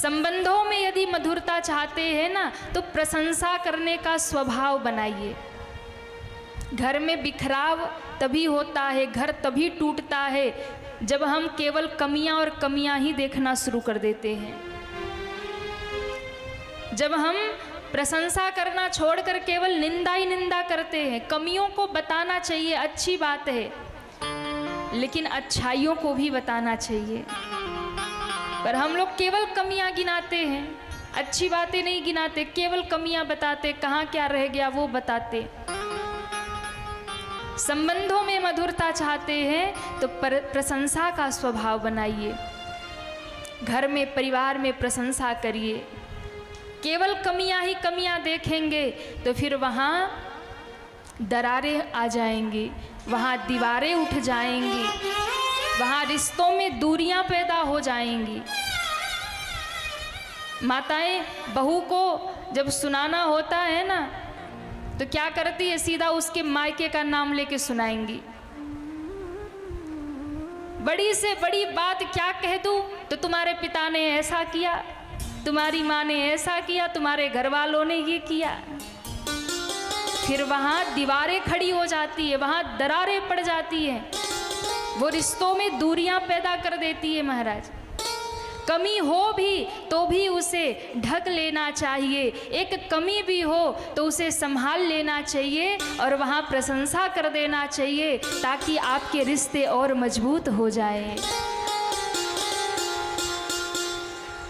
संबंधों में यदि मधुरता चाहते हैं ना, तो प्रशंसा करने का स्वभाव बनाइए। घर में बिखराव तभी होता है, घर तभी टूटता है जब हम केवल कमियां और कमियां ही देखना शुरू कर देते हैं। जब हम प्रशंसा करना छोड़कर केवल निंदा ही निंदा करते हैं। कमियों को बताना चाहिए, अच्छी बात है, लेकिन अच्छाइयों को भी बताना चाहिए। पर हम लोग केवल कमियां गिनाते हैं, अच्छी बातें नहीं गिनाते, केवल कमियां बताते, कहाँ क्या रह गया वो बताते। संबंधों में मधुरता चाहते हैं तो प्रशंसा का स्वभाव बनाइए। घर में, परिवार में प्रशंसा करिए। केवल कमियां ही कमियां देखेंगे तो फिर वहाँ दरारें आ जाएंगी, वहाँ दीवारें उठ जाएंगी, वहाँ रिश्तों में दूरियां पैदा हो जाएंगी। माताएं बहू को जब सुनाना होता है ना, तो क्या करती है, सीधा उसके मायके का नाम लेके सुनाएंगी। बड़ी से बड़ी बात क्या कह दूं, तो तुम्हारे पिता ने ऐसा किया, तुम्हारी माँ ने ऐसा किया, तुम्हारे घर वालों ने ये किया। फिर वहाँ दीवारें खड़ी हो जाती है, वहाँ दरारें पड़ जाती हैं, वो रिश्तों में दूरियां पैदा कर देती है महाराज। कमी हो भी तो भी उसे ढक लेना चाहिए, एक कमी भी हो तो उसे संभाल लेना चाहिए और वहाँ प्रशंसा कर देना चाहिए, ताकि आपके रिश्ते और मजबूत हो जाए।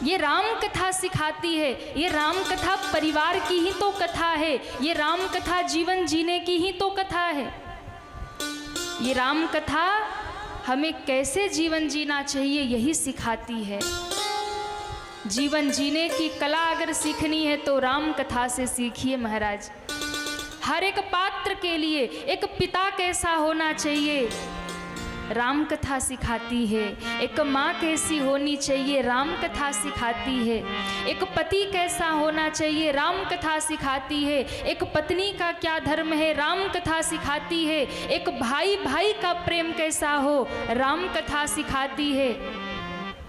ये राम कथा सिखाती है, ये राम कथा परिवार की ही तो कथा है, ये राम कथा जीवन जीने की ही तो कथा है। ये राम कथा हमें कैसे जीवन जीना चाहिए यही सिखाती है। जीवन जीने की कला अगर सीखनी है तो राम कथा से सीखिए महाराज। हर एक पात्र के लिए एक पिता कैसा होना चाहिए, राम कथा सिखाती है। एक माँ कैसी होनी चाहिए, राम कथा सिखाती है। एक पति कैसा होना चाहिए, राम कथा सिखाती है। एक पत्नी का क्या धर्म है, राम कथा सिखाती है। एक भाई भाई का प्रेम कैसा हो, राम कथा सिखाती है।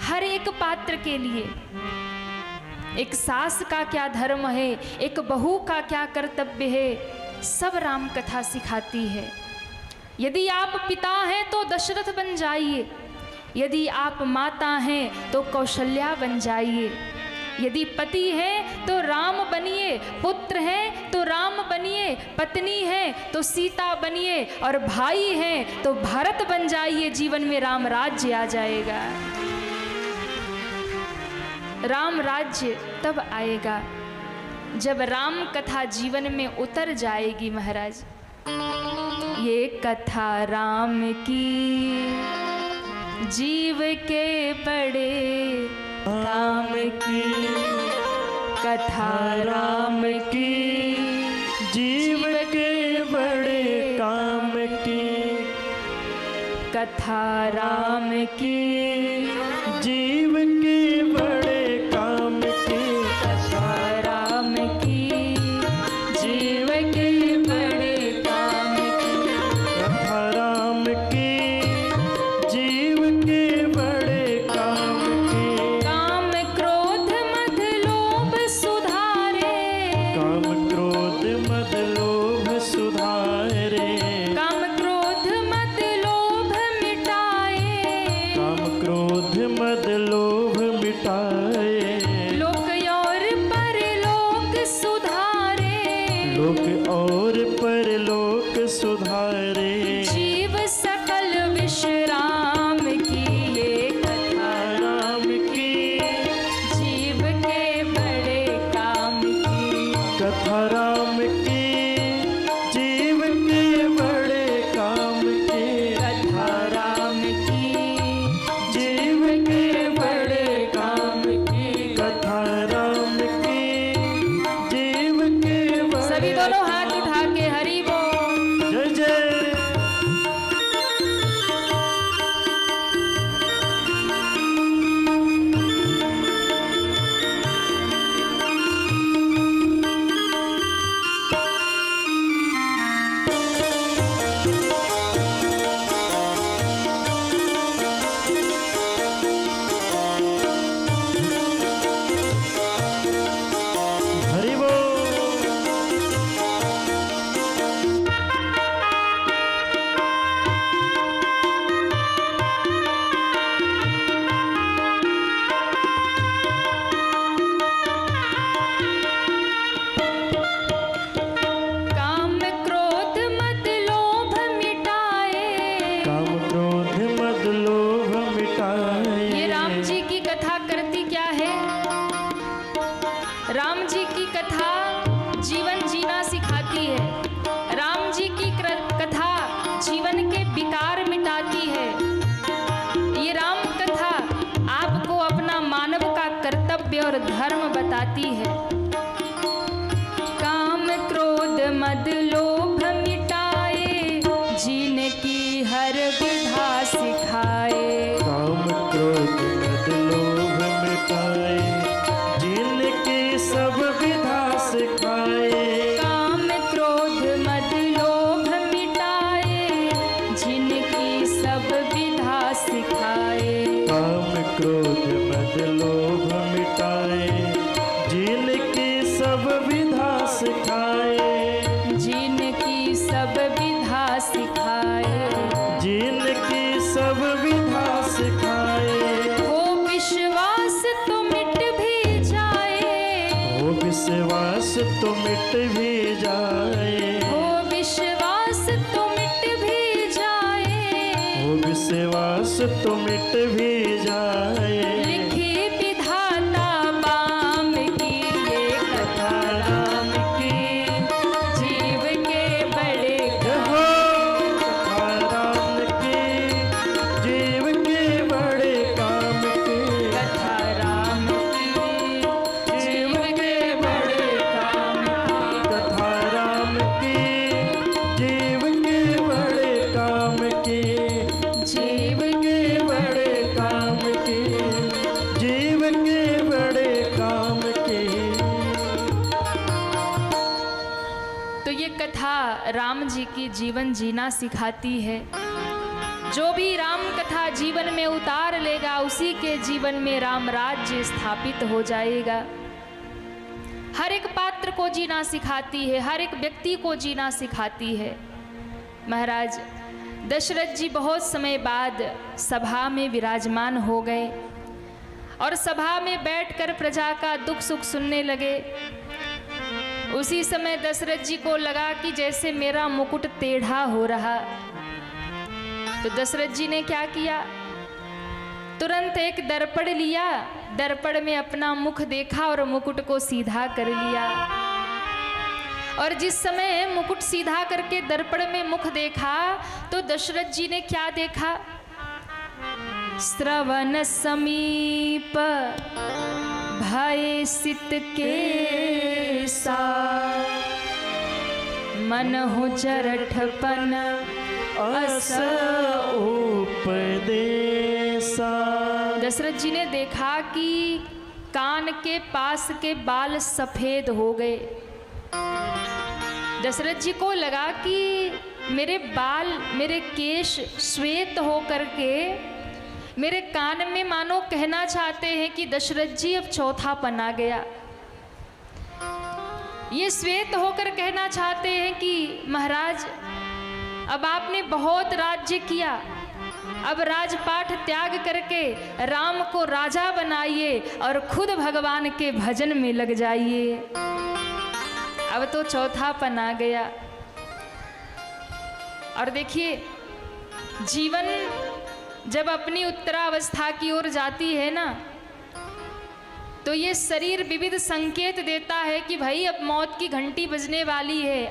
हर एक पात्र के लिए एक सास का क्या धर्म है, एक बहू का क्या कर्तव्य है, सब राम कथा सिखाती है। यदि आप पिता हैं तो दशरथ बन जाइए, यदि आप माता हैं तो कौशल्या बन जाइए, यदि पति हैं तो राम बनिए, पुत्र हैं तो राम बनिए, पत्नी है तो सीता बनिए, और भाई हैं तो भरत बन जाइए। जीवन में राम राज्य आ जाएगा। राम राज्य तब आएगा जब राम कथा जीवन में उतर जाएगी महाराज। ये कथा राम की जीव के बड़े काम की, कथा राम की जीव के बड़े काम की, कथा राम की जीव के बड़े काम की, कथा राम की जीव के बड़े काम की, कथा राम की जीव के बड़े काम की। काम क्रोध मद लोभ सुधारे, काम क्रोध मद लोभ सुधारे, काम क्रोध मद लोभ मिटाए, काम क्रोध मद लोभ मिटाए, लोक और परलोक सुधारे, लोक और परलोक सुधारे। जीव सकल विश्राम की ये कथा राम की जीव के बड़े काम की, कथा राम की जीव के बड़े काम की, कथा राम की जीव के बड़े काम की, कथा राम की जीव के बड़े। सभी दोनों हाथ उठा के हरि बोल। जय जय। कर्तव्य और धर्म बताती है। काम क्रोध मद लोभ मिटाए, जीने की हर विधा सिखाए। काम क्रोध मद लोभ मिटाए, जीने की सब विधा सिखाए। काम क्रोध मद लोभ मिटाए, जिनकी सब विधा सिखाए। काम क्रोध मद लोभ मिटाए, जिनकी सब विधा सिखाए। जिनकी सब विधा सिखाए। जिनकी सब विधा सिखाए। हो विश्वास तो मिट भी जाए। हो विश्वास तो मिट भी जाए। हो विश्वास तो मिट भी जाए। हो विश्वास तो मिट भी जाए। लिखी विधाता बाम की ये कथा राम की, जीव के बड़े हो कथा राम की, जीव के बड़े काम की। कथा राम की, जीव के बड़े काम की। कथा राम की, जीव के बड़े काम की। जीव के बड़े काम की, जीव के बड़े काम की। तो ये कथा राम जी की जीवन जीना सिखाती है। जो भी राम कथा जीवन में उतार लेगा, उसी के जीवन में राम राज्य स्थापित हो जाएगा। हर एक पात्र को जीना सिखाती है, हर एक व्यक्ति को जीना सिखाती है। महाराज दशरथ जी बहुत समय बाद सभा में विराजमान हो गए और सभा में बैठकर प्रजा का दुख सुख सुनने लगे। उसी समय दशरथ जी को लगा कि जैसे मेरा मुकुट टेढ़ा हो रहा। तो दशरथ जी ने क्या किया, तुरंत एक दर्पण लिया, दर्पण में अपना मुख देखा और मुकुट को सीधा कर लिया। और जिस समय मुकुट सीधा करके दर्पण में मुख देखा तो दशरथ जी ने क्या देखा, श्रवण समीप भय सित के सा, मन हो जरठपन अस उपदेशा। दशरथ जी ने देखा कि कान के पास के बाल सफेद हो गए। दशरथ जी को लगा कि मेरे बाल, मेरे केश श्वेत हो करके मेरे कान में मानो कहना चाहते हैं कि दशरथ जी अब चौथापन आ गया। ये श्वेत होकर कहना चाहते हैं कि महाराज अब आपने बहुत राज्य किया, अब राजपाट त्याग करके राम को राजा बनाइए और खुद भगवान के भजन में लग जाइए। अब तो चौथापन आ गया। और देखिए, जीवन जब अपनी उत्तरावस्था की ओर जाती है ना, तो ये शरीर विविध संकेत देता है कि भाई अब मौत की घंटी बजने वाली है,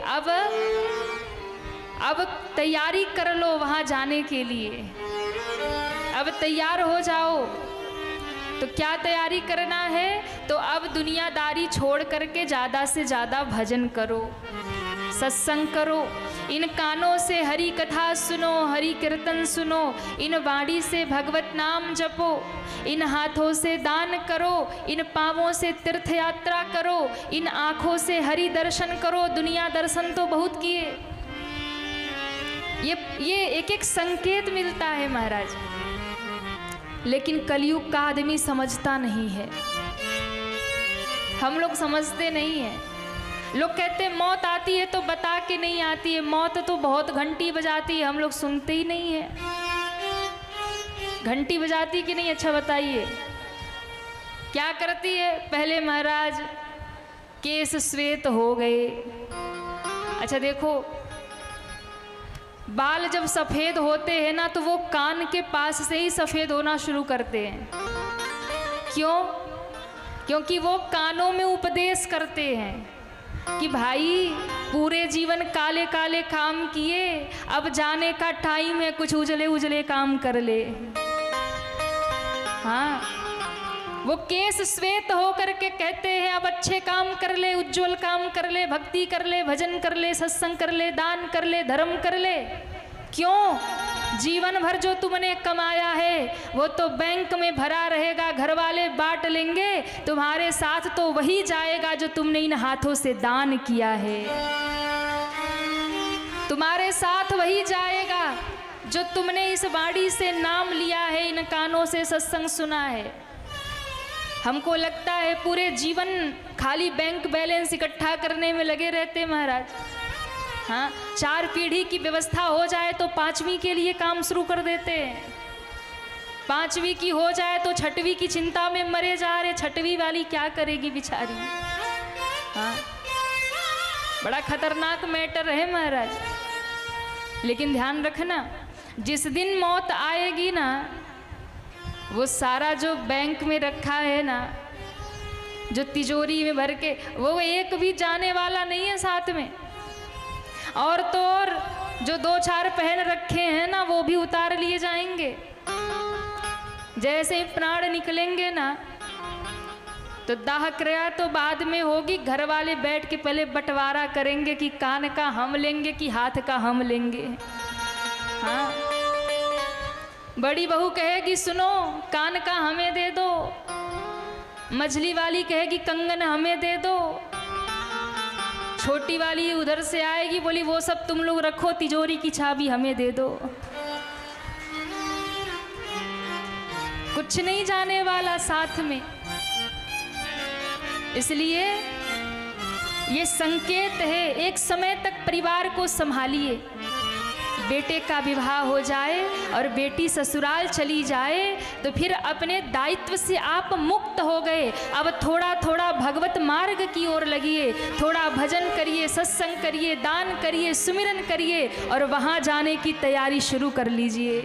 अब तैयारी कर लो वहाँ जाने के लिए, अब तैयार हो जाओ। तो क्या तैयारी करना है, तो अब दुनियादारी छोड़ करके ज़्यादा से ज़्यादा भजन करो, सत्संग करो। इन कानों से हरि कथा सुनो, हरि कीर्तन सुनो, इन वाणी से भगवत नाम जपो, इन हाथों से दान करो, इन पाँवों से तीर्थ यात्रा करो, इन आँखों से हरि दर्शन करो। दुनिया दर्शन तो बहुत किए, ये एक एक संकेत मिलता है महाराज, लेकिन कलयुग का आदमी समझता नहीं है। हम लोग समझते नहीं हैं। लोग कहते हैं मौत आती है तो बता के नहीं आती है, मौत तो बहुत घंटी बजाती है, हम लोग सुनते ही नहीं है। घंटी बजाती कि नहीं, अच्छा बताइए क्या करती है। पहले महाराज केस श्वेत हो गए। अच्छा देखो, बाल जब सफ़ेद होते हैं ना तो वो कान के पास से ही सफ़ेद होना शुरू करते हैं। क्यों? क्योंकि वो कानों में उपदेश करते हैं कि भाई पूरे जीवन काले काले काम किए, अब जाने का टाइम है, कुछ उजले उजले काम कर ले। हाँ, वो केस श्वेत होकर के कहते हैं अब अच्छे काम कर ले, उज्जवल काम कर ले, भक्ति कर ले, भजन कर ले, सत्संग कर ले, दान कर ले, धर्म कर ले। क्यों? जीवन भर जो तुमने कमाया है वो तो बैंक में भरा रहेगा, घर वाले बांट लेंगे, तुम्हारे साथ तो वही जाएगा जो तुमने इन हाथों से दान किया है। तुम्हारे साथ वही जाएगा जो तुमने इस बाड़ी से नाम लिया है, इन कानों से सत्संग सुना है। हमको लगता है पूरे जीवन खाली बैंक बैलेंस इकट्ठा करने में लगे रहते महाराज। हाँ, 4 पीढ़ी की व्यवस्था हो जाए तो 5वीं के लिए काम शुरू कर देते हैं। 5वीं की हो जाए तो 6वीं की चिंता में मरे जा रहे। 6वीं वाली क्या करेगी बेचारी? हाँ, बड़ा खतरनाक मैटर है महाराज। लेकिन ध्यान रखना, जिस दिन मौत आएगी ना, वो सारा जो बैंक में रखा है ना, जो तिजोरी में भर के, वो एक भी जाने वाला नहीं है साथ में। और तो और जो 2-4 पहन रखे हैं ना, वो भी उतार लिए जाएंगे। जैसे ही प्राण निकलेंगे ना, तो दाह क्रिया तो बाद में होगी। घर वाले बैठ के पहले बंटवारा करेंगे कि कान का हम लेंगे कि हाथ का हम लेंगे। हाँ, बड़ी बहू कहेगी सुनो कान का हमें दे दो, मछली वाली कहेगी कंगन हमें दे दो, छोटी वाली उधर से आएगी बोली वो सब तुम लोग रखो, तिजोरी की चाबी हमें दे दो। कुछ नहीं जाने वाला साथ में। इसलिए ये संकेत है, एक समय तक परिवार को संभालिए। बेटे का विवाह हो जाए और बेटी ससुराल चली जाए तो फिर अपने दायित्व से आप मुक्त हो गए। अब थोड़ा थोड़ा भगवत मार्ग की ओर लगिए, थोड़ा भजन करिए, सत्संग करिए, दान करिए, सुमिरन करिए और वहाँ जाने की तैयारी शुरू कर लीजिए।